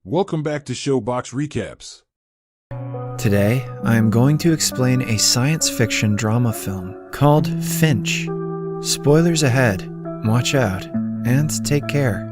Welcome back to Showbox Recaps. Today, I am going to explain a science fiction drama film called Finch. Spoilers ahead, watch out, and take care.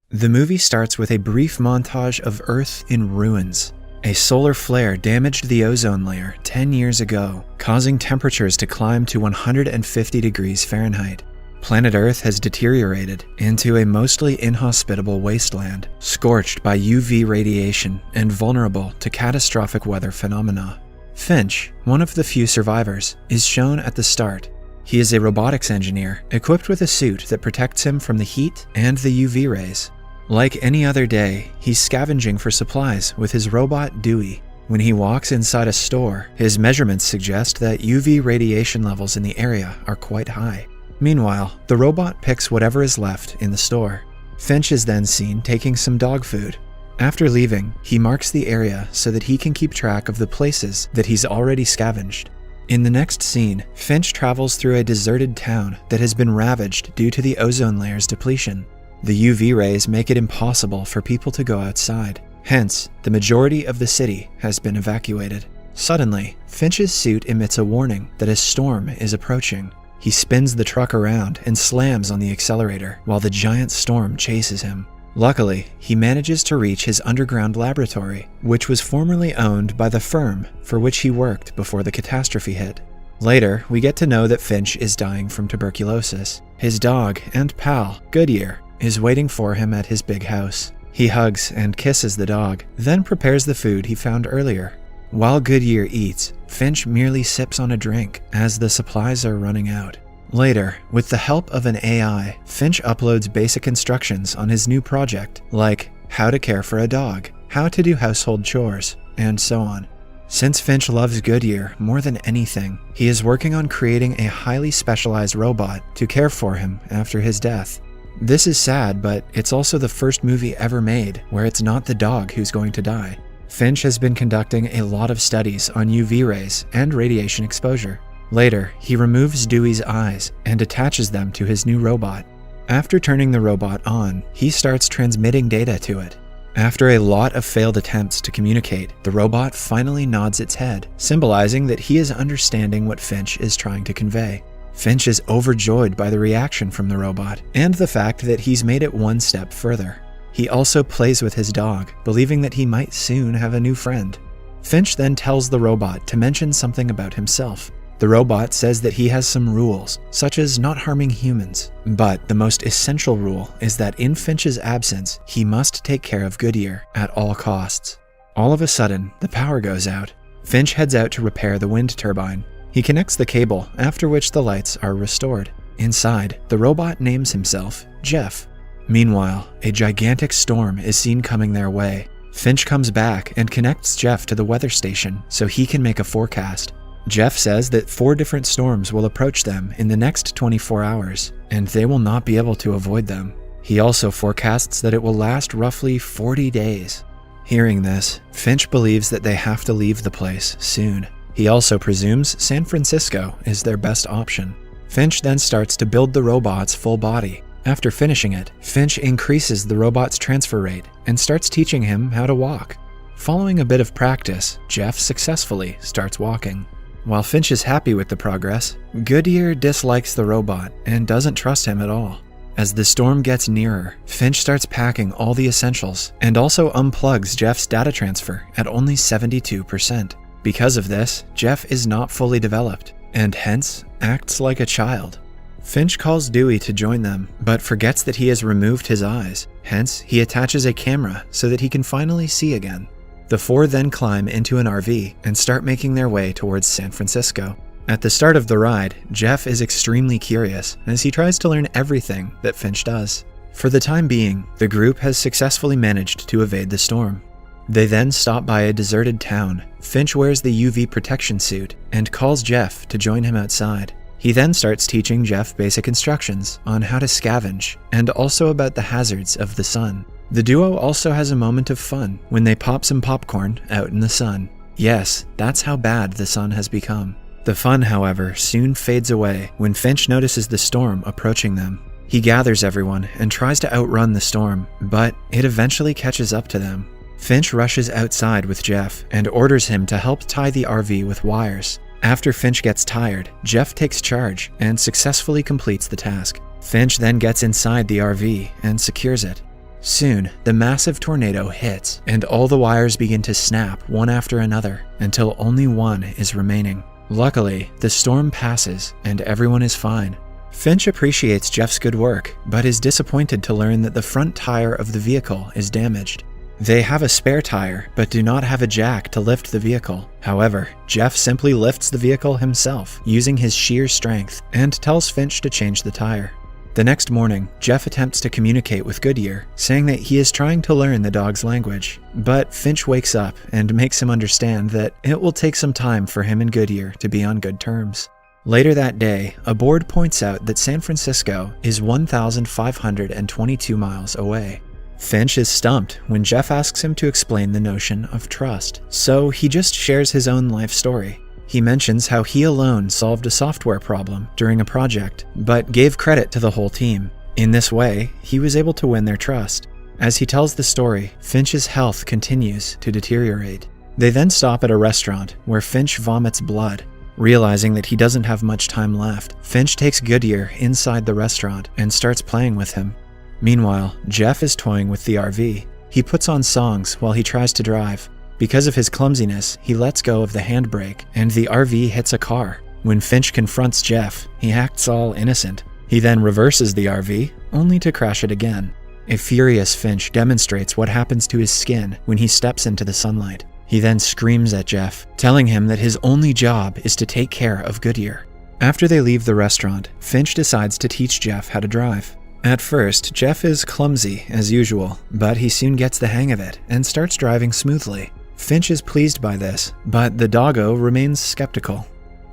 The movie starts with a brief montage of Earth in ruins. A solar flare damaged the ozone layer 10 years ago, causing temperatures to climb to 150 degrees Fahrenheit. Planet Earth has deteriorated into a mostly inhospitable wasteland, scorched by UV radiation and vulnerable to catastrophic weather phenomena. Finch, one of the few survivors, is shown at the start. He is a robotics engineer equipped with a suit that protects him from the heat and the UV rays. Like any other day, he's scavenging for supplies with his robot Dewey. When he walks inside a store, his measurements suggest that UV radiation levels in the area are quite high. Meanwhile, the robot picks whatever is left in the store. Finch is then seen taking some dog food. After leaving, he marks the area so that he can keep track of the places that he's already scavenged. In the next scene, Finch travels through a deserted town that has been ravaged due to the ozone layer's depletion. The UV rays make it impossible for people to go outside. Hence, the majority of the city has been evacuated. Suddenly, Finch's suit emits a warning that a storm is approaching. He spins the truck around and slams on the accelerator while the giant storm chases him. Luckily, he manages to reach his underground laboratory, which was formerly owned by the firm for which he worked before the catastrophe hit. Later, we get to know that Finch is dying from tuberculosis. His dog and pal, Goodyear, is waiting for him at his big house. He hugs and kisses the dog, then prepares the food he found earlier. While Goodyear eats, Finch merely sips on a drink as the supplies are running out. Later, with the help of an AI, Finch uploads basic instructions on his new project, like how to care for a dog, how to do household chores, and so on. Since Finch loves Goodyear more than anything, he is working on creating a highly specialized robot to care for him after his death. This is sad, but it's also the first movie ever made where it's not the dog who's going to die. Finch has been conducting a lot of studies on UV rays and radiation exposure. Later, he removes Dewey's eyes and attaches them to his new robot. After turning the robot on, he starts transmitting data to it. After a lot of failed attempts to communicate, the robot finally nods its head, symbolizing that he is understanding what Finch is trying to convey. Finch is overjoyed by the reaction from the robot and the fact that he's made it one step further. He also plays with his dog, believing that he might soon have a new friend. Finch then tells the robot to mention something about himself. The robot says that he has some rules, such as not harming humans. But the most essential rule is that in Finch's absence, he must take care of Goodyear at all costs. All of a sudden, the power goes out. Finch heads out to repair the wind turbine. He connects the cable, after which the lights are restored. Inside, the robot names himself Jeff. Meanwhile, a gigantic storm is seen coming their way. Finch comes back and connects Jeff to the weather station so he can make a forecast. Jeff says that 4 different storms will approach them in the next 24 hours, and they will not be able to avoid them. He also forecasts that it will last roughly 40 days. Hearing this, Finch believes that they have to leave the place soon. He also presumes San Francisco is their best option. Finch then starts to build the robot's full body. After finishing it, Finch increases the robot's transfer rate and starts teaching him how to walk. Following a bit of practice, Jeff successfully starts walking. While Finch is happy with the progress, Goodyear dislikes the robot and doesn't trust him at all. As the storm gets nearer, Finch starts packing all the essentials and also unplugs Jeff's data transfer at only 72%. Because of this, Jeff is not fully developed and hence acts like a child. Finch calls Dewey to join them, but forgets that he has removed his eyes. Hence, he attaches a camera so that he can finally see again. The 4 then climb into an RV and start making their way towards San Francisco. At the start of the ride, Jeff is extremely curious as he tries to learn everything that Finch does. For the time being, the group has successfully managed to evade the storm. They then stop by a deserted town. Finch wears the UV protection suit and calls Jeff to join him outside. He then starts teaching Jeff basic instructions on how to scavenge and also about the hazards of the sun. The duo also has a moment of fun when they pop some popcorn out in the sun. Yes, that's how bad the sun has become. The fun, however, soon fades away when Finch notices the storm approaching them. He gathers everyone and tries to outrun the storm, but it eventually catches up to them. Finch rushes outside with Jeff and orders him to help tie the RV with wires. After Finch gets tired, Jeff takes charge and successfully completes the task. Finch then gets inside the RV and secures it. Soon, the massive tornado hits, and all the wires begin to snap one after another until only one is remaining. Luckily, the storm passes and everyone is fine. Finch appreciates Jeff's good work, but is disappointed to learn that the front tire of the vehicle is damaged. They have a spare tire, but do not have a jack to lift the vehicle. However, Jeff simply lifts the vehicle himself, using his sheer strength, and tells Finch to change the tire. The next morning, Jeff attempts to communicate with Goodyear, saying that he is trying to learn the dog's language. But Finch wakes up and makes him understand that it will take some time for him and Goodyear to be on good terms. Later that day, a board points out that San Francisco is 1,522 miles away. Finch is stumped when Jeff asks him to explain the notion of trust, so he just shares his own life story. He mentions how he alone solved a software problem during a project, but gave credit to the whole team. In this way, he was able to win their trust. As he tells the story, Finch's health continues to deteriorate. They then stop at a restaurant where Finch vomits blood. Realizing that he doesn't have much time left, Finch takes Goodyear inside the restaurant and starts playing with him. Meanwhile, Jeff is toying with the RV. He puts on songs while he tries to drive. Because of his clumsiness, he lets go of the handbrake, and the RV hits a car. When Finch confronts Jeff, he acts all innocent. He then reverses the RV, only to crash it again. A furious Finch demonstrates what happens to his skin when he steps into the sunlight. He then screams at Jeff, telling him that his only job is to take care of Goodyear. After they leave the restaurant, Finch decides to teach Jeff how to drive. At first, Jeff is clumsy as usual, but he soon gets the hang of it and starts driving smoothly. Finch is pleased by this, but the doggo remains skeptical.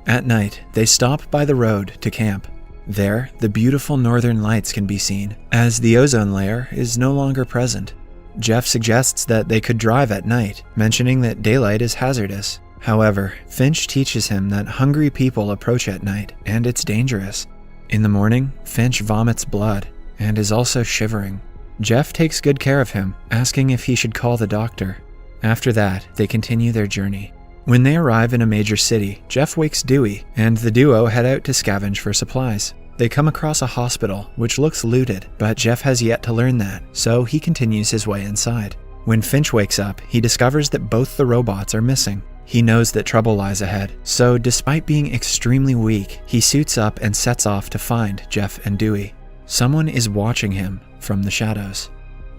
At night, they stop by the road to camp. There, the beautiful northern lights can be seen, as the ozone layer is no longer present. Jeff suggests that they could drive at night, mentioning that daylight is hazardous. However, Finch teaches him that hungry people approach at night, and it's dangerous. In the morning, Finch vomits blood, and is also shivering. Jeff takes good care of him, asking if he should call the doctor. After that, they continue their journey. When they arrive in a major city, Jeff wakes Dewey, and the duo head out to scavenge for supplies. They come across a hospital, which looks looted, but Jeff has yet to learn that, so he continues his way inside. When Finch wakes up, he discovers that both the robots are missing. He knows that trouble lies ahead, so despite being extremely weak, he suits up and sets off to find Jeff and Dewey. Someone is watching him from the shadows.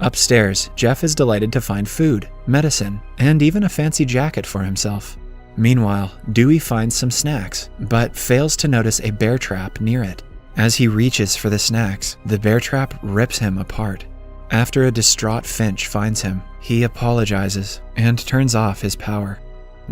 Upstairs, Jeff is delighted to find food, medicine, and even a fancy jacket for himself. Meanwhile, Dewey finds some snacks, but fails to notice a bear trap near it. As he reaches for the snacks, the bear trap rips him apart. After a distraught Finch finds him, he apologizes and turns off his power.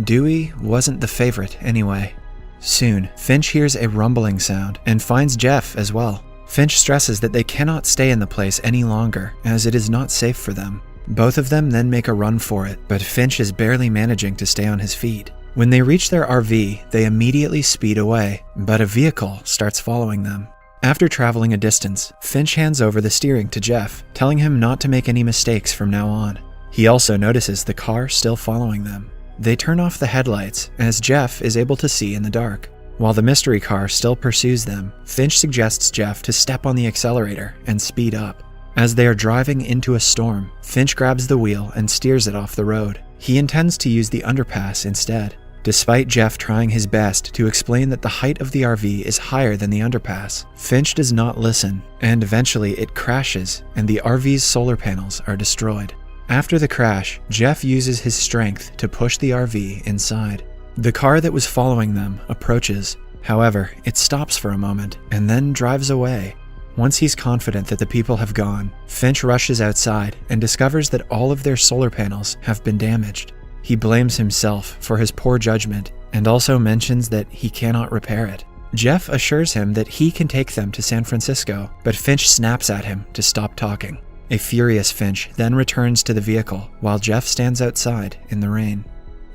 Dewey wasn't the favorite anyway. Soon, Finch hears a rumbling sound and finds Jeff as well. Finch stresses that they cannot stay in the place any longer, as it is not safe for them. Both of them then make a run for it, but Finch is barely managing to stay on his feet. When they reach their RV, they immediately speed away, but a vehicle starts following them. After traveling a distance, Finch hands over the steering to Jeff, telling him not to make any mistakes from now on. He also notices the car still following them. They turn off the headlights, as Jeff is able to see in the dark. While the mystery car still pursues them, Finch suggests Jeff to step on the accelerator and speed up. As they are driving into a storm, Finch grabs the wheel and steers it off the road. He intends to use the underpass instead. Despite Jeff trying his best to explain that the height of the RV is higher than the underpass, Finch does not listen, and eventually it crashes and the RV's solar panels are destroyed. After the crash, Jeff uses his strength to push the RV inside. The car that was following them approaches. However, it stops for a moment and then drives away. Once he's confident that the people have gone, Finch rushes outside and discovers that all of their solar panels have been damaged. He blames himself for his poor judgment and also mentions that he cannot repair it. Jeff assures him that he can take them to San Francisco, but Finch snaps at him to stop talking. A furious Finch then returns to the vehicle while Jeff stands outside in the rain.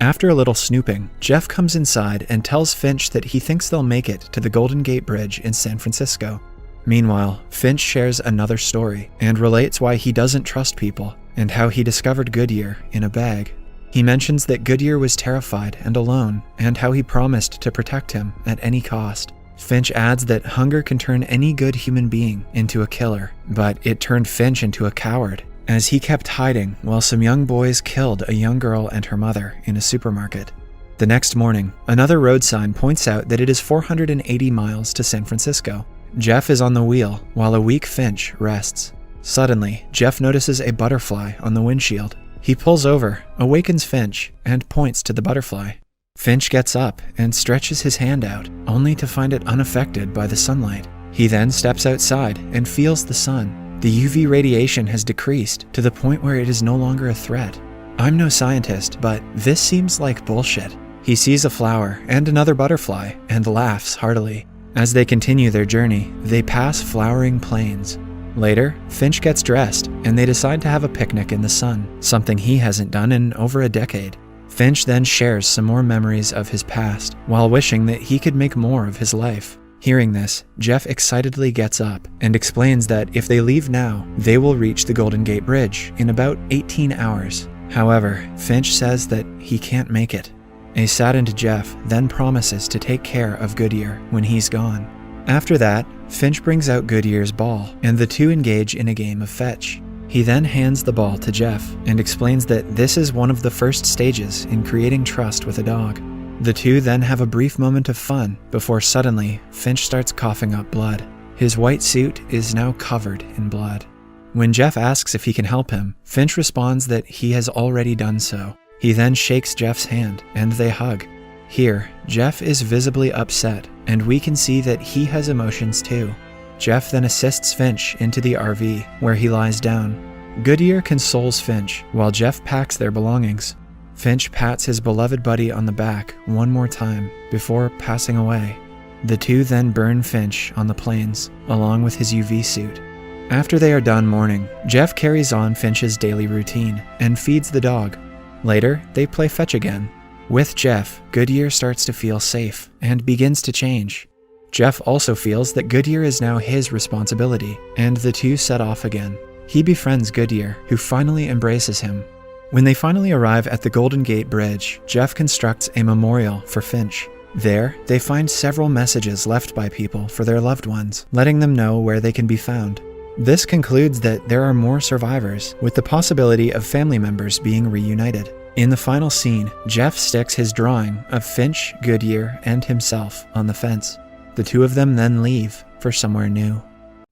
After a little snooping, Jeff comes inside and tells Finch that he thinks they'll make it to the Golden Gate Bridge in San Francisco. Meanwhile, Finch shares another story and relates why he doesn't trust people and how he discovered Goodyear in a bag. He mentions that Goodyear was terrified and alone and how he promised to protect him at any cost. Finch adds that hunger can turn any good human being into a killer, but it turned Finch into a coward as he kept hiding while some young boys killed a young girl and her mother in a supermarket. The next morning, another road sign points out that it is 480 miles to San Francisco. Jeff is on the wheel while a weak Finch rests. Suddenly, Jeff notices a butterfly on the windshield. He pulls over, awakens Finch, and points to the butterfly. Finch gets up and stretches his hand out, only to find it unaffected by the sunlight. He then steps outside and feels the sun. The UV radiation has decreased to the point where it is no longer a threat. I'm no scientist, but this seems like bullshit. He sees a flower and another butterfly and laughs heartily. As they continue their journey, they pass flowering plains. Later, Finch gets dressed and they decide to have a picnic in the sun, something he hasn't done in over a decade. Finch then shares some more memories of his past, while wishing that he could make more of his life. Hearing this, Jeff excitedly gets up and explains that if they leave now, they will reach the Golden Gate Bridge in about 18 hours. However, Finch says that he can't make it. A saddened Jeff then promises to take care of Goodyear when he's gone. After that, Finch brings out Goodyear's ball, and the two engage in a game of fetch. He then hands the ball to Jeff and explains that this is one of the first stages in creating trust with a dog. The two then have a brief moment of fun before suddenly Finch starts coughing up blood. His white suit is now covered in blood. When Jeff asks if he can help him, Finch responds that he has already done so. He then shakes Jeff's hand and they hug. Here, Jeff is visibly upset, and we can see that he has emotions too. Jeff then assists Finch into the RV, where he lies down. Goodyear consoles Finch, while Jeff packs their belongings. Finch pats his beloved buddy on the back one more time before passing away. The two then burn Finch on the plains, along with his UV suit. After they are done mourning, Jeff carries on Finch's daily routine and feeds the dog. Later, they play fetch again. With Jeff, Goodyear starts to feel safe and begins to change. Jeff also feels that Goodyear is now his responsibility, and the two set off again. He befriends Goodyear, who finally embraces him. When they finally arrive at the Golden Gate Bridge, Jeff constructs a memorial for Finch. There, they find several messages left by people for their loved ones, letting them know where they can be found. This concludes that there are more survivors, with the possibility of family members being reunited. In the final scene, Jeff sticks his drawing of Finch, Goodyear, and himself on the fence. The two of them then leave for somewhere new.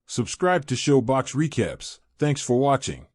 Subscribe to Showbox Recaps. Thanks for watching.